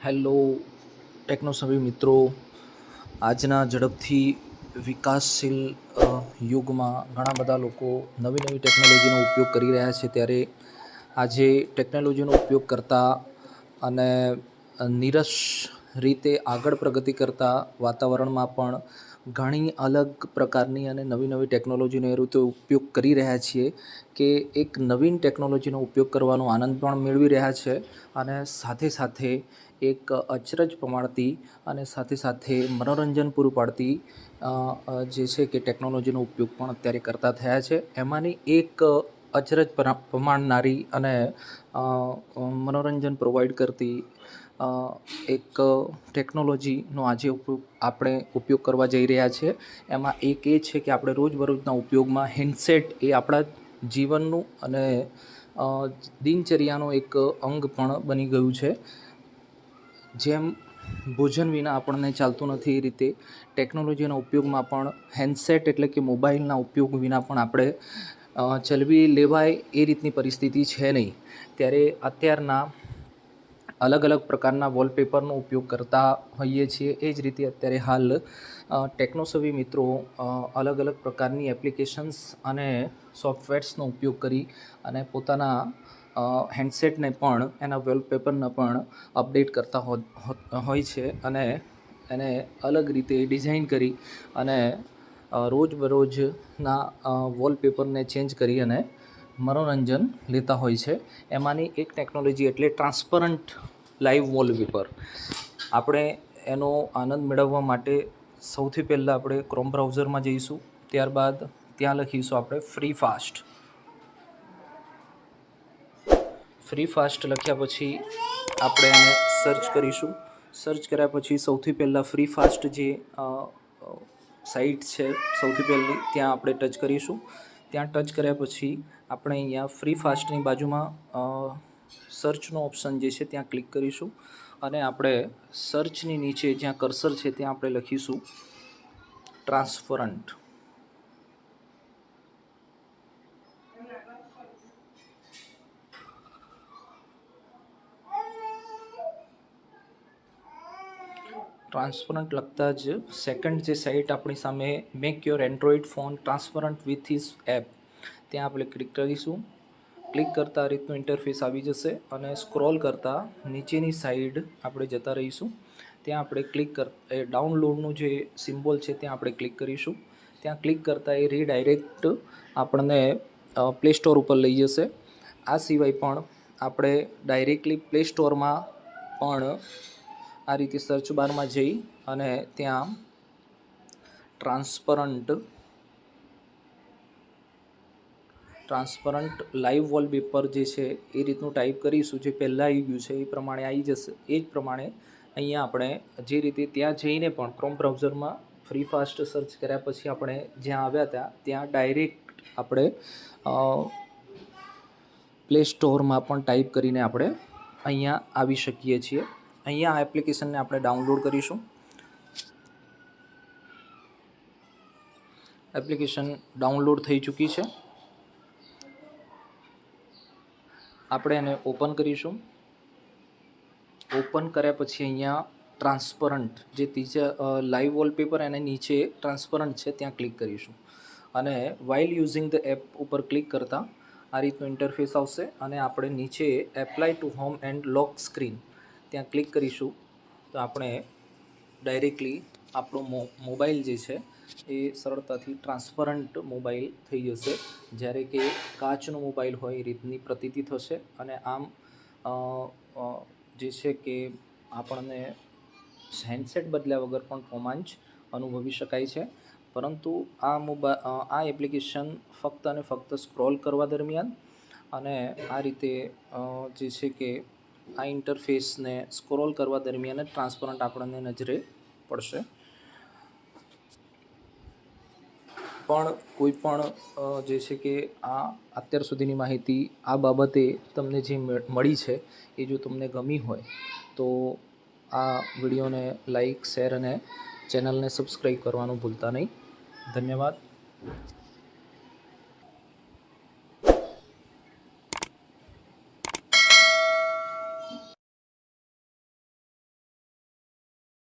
Hello ટેકનોસવી મિત્રો, આજના ઝડપથી વિકાસશીલ યુગમાં ઘણા બધા લોકો નવી નવી ટેકનોલોજીનો ઉપયોગ કરી રહ્યા છે. ત્યારે આજે ટેકનોલોજીનો ઉપયોગ કરતા અને નીરસ રીતે આગળ પ્રગતિ કરતા વાતાવરણમાં પણ ઘણી અલગ પ્રકારની અને નવી નવી ટેકનોલોજીનો એ રીતે ઉપયોગ કરી રહ્યા છીએ કે એક નવીન ટેકનોલોજીનો ઉપયોગ કરવાનો આનંદ પણ મેળવી રહ્યા છે અને સાથે સાથે એક અચરજ પમાડતી અને સાથે સાથે મનોરંજન પૂરું પાડતી જે છે કે ટેકનોલોજીનો ઉપયોગ પણ અત્યારે કરતા થયા છે. એમાંની એક અચરજ પમાડનારી અને મનોરંજન પ્રોવાઈડ કરતી એક ટેકનોલોજીનો આજે આપણે ઉપયોગ કરવા જઈ રહ્યા છીએ. એમાં એક એ છે કે આપણે રોજબરોજના ઉપયોગમાં હેન્ડસેટ એ આપણા જીવનનું અને દિનચર્યાનું એક અંગ પણ બની ગયું છે. જેમ ભોજન વિના આપણને ચાલતું નથી એ રીતે ટેકનોલોજીના ઉપયોગમાં પણ હેન્ડસેટ એટલે કે મોબાઈલના ઉપયોગ વિના પણ આપણે ચલવી લેવાય એ રીતની પરિસ્થિતિ છે નહીં. ત્યારે અત્યારના અલગ અલગ પ્રકારના વોલપેપરનો ઉપયોગ કરતા હોઈએ છીએ. એ જ રીતે અત્યારે હાલ ટેકનોસવી મિત્રો અલગ અલગ પ્રકારની એપ્લિકેશન્સ અને સોફ્ટવેર્સનો ઉપયોગ કરી અને પોતાના હેન્ડસેટને પણ એના વોલપેપરને પણ અપડેટ કરતા હોય છે અને એને અલગ રીતે ડિઝાઇન કરી અને રોજબરોજના વોલપેપરને ચેન્જ કરી અને મનોરંજન લેતા હોય છે. એમાંની એક ટેકનોલોજી એટલે ટ્રાન્સપરન્ટ લાઈવ વોલપેપર. આપણે એનો આનંદ મેળવવા માટે સૌથી પહેલાં આપણે ક્રોમ બ્રાઉઝરમાં જઈશું. ત્યારબાદ ત્યાં લખીશું આપણે ફ્રી ફાસ્ટ લખ્યા પછી આપણે એને સર્ચ કરીશું. સર્ચ કર્યા પછી સૌથી પહેલાં ફ્રી ફાસ્ટ જે સાઇટ છે સૌથી પહેલી ત્યાં આપણે ટચ કરીશું. ત્યાં ટચ કર્યા પછી આપણે અહીંયા ફ્રી ફાસ્ટની બાજુમાં સર્ચનો ઓપ્શન જે છે ત્યાં ક્લિક કરીશું અને આપણે સર્ચની નીચે જ્યાં કર્સર છે ત્યાં આપણે લખીશું ટ્રાન્સપરન્ટ. ટ્રાન્સપરન્ટ લખતા જ સેકન્ડ જે સાઇટ આપણી સામે make your Android phone transparent with his app ત્યાં આપણે ક્લિક કરીશું. ક્લિક કરતાં આ રીતનું ઇન્ટરફેસ આવી જશે અને સ્ક્રોલ કરતાં નીચેની સાઈડ આપણે જતા રહીશું. ત્યાં આપણે ડાઉનલોડનું જે સિમ્બોલ છે ત્યાં આપણે ક્લિક કરીશું. ત્યાં ક્લિક કરતાં એ રીડાયરેક્ટ આપણને પ્લે સ્ટોર ઉપર લઈ જશે. આ સિવાય પણ આપણે ડાયરેક્ટલી પ્લે સ્ટોરમાં પણ આ રીતે સર્ચ બારમાં જઈ અને ત્યાં ટ્રાન્સપરન્ટ લાઈવ વોલપેપર જે છે એ રીતનું ટાઈપ કરીશું. જે પહેલાં આવી ગયું છે એ પ્રમાણે આવી જશે. એ જ પ્રમાણે અહીંયા આપણે જે રીતે ત્યાં જઈને પણ ક્રોમ બ્રાઉઝરમાં ફ્રી ફાસ્ટ સર્ચ કર્યા પછી આપણે જ્યાં આવ્યા હતા ત્યાં ડાયરેક્ટ આપણે પ્લે સ્ટોરમાં પણ ટાઈપ કરીને આપણે અહીંયા આવી શકીએ છીએ. અહીંયા આ એપ્લિકેશનને આપણે ડાઉનલોડ કરીશું. એપ્લિકેશન ડાઉનલોડ થઈ ચૂકી છે. આપણે એને ઓપન કરીશું. ઓપન કર્યા પછી અહીંયા ટ્રાન્સપરન્ટ જે લાઈવ વોલપેપર એને નીચે ટ્રાન્સપરન્ટ છે ત્યાં ક્લિક કરીશું અને વાઇલ યુઝિંગ ધ એપ ઉપર ક્લિક કરતાં આ રીતનું ઇન્ટરફેસ આવશે અને આપણે નીચે apply to home and lock screen ત્યાં ક્લિક કરીશું તો આપણે ડાયરેક્ટલી આપણો મોબાઈલ જે છે એ સરળતાથી ટ્રાન્સપરન્ટ મોબાઈલ થઈ જશે. જ્યારે કે કાચનો મોબાઈલ હોય એ રીતની પ્રતીતિ થશે અને આમ જે છે કે આપણને હેન્ડસેટ બદલ્યા વગર પણ રોમાંચ અનુભવી શકાય છે. પરંતુ આ એપ્લિકેશન ફક્ત અને ફક્ત સ્ક્રોલ કરવા દરમિયાન અને આ રીતે જે છે કે આ ઇન્ટરફેસને સ્ક્રોલ કરવા દરમિયાન જ ટ્રાન્સપરન્ટ આપણને નજરે પડશે. પણ કોઈ પણ જે છે કે આ અત્યાર સુધીની માહિતી આ બાબતે તમને જે મળી છે એ જો તમને ગમી હોય તો આ વિડીયોને લાઈક, શેર અને ચેનલને સબસ્ક્રાઈબ કરવાનું ભૂલતા નહીં. ધન્યવાદ.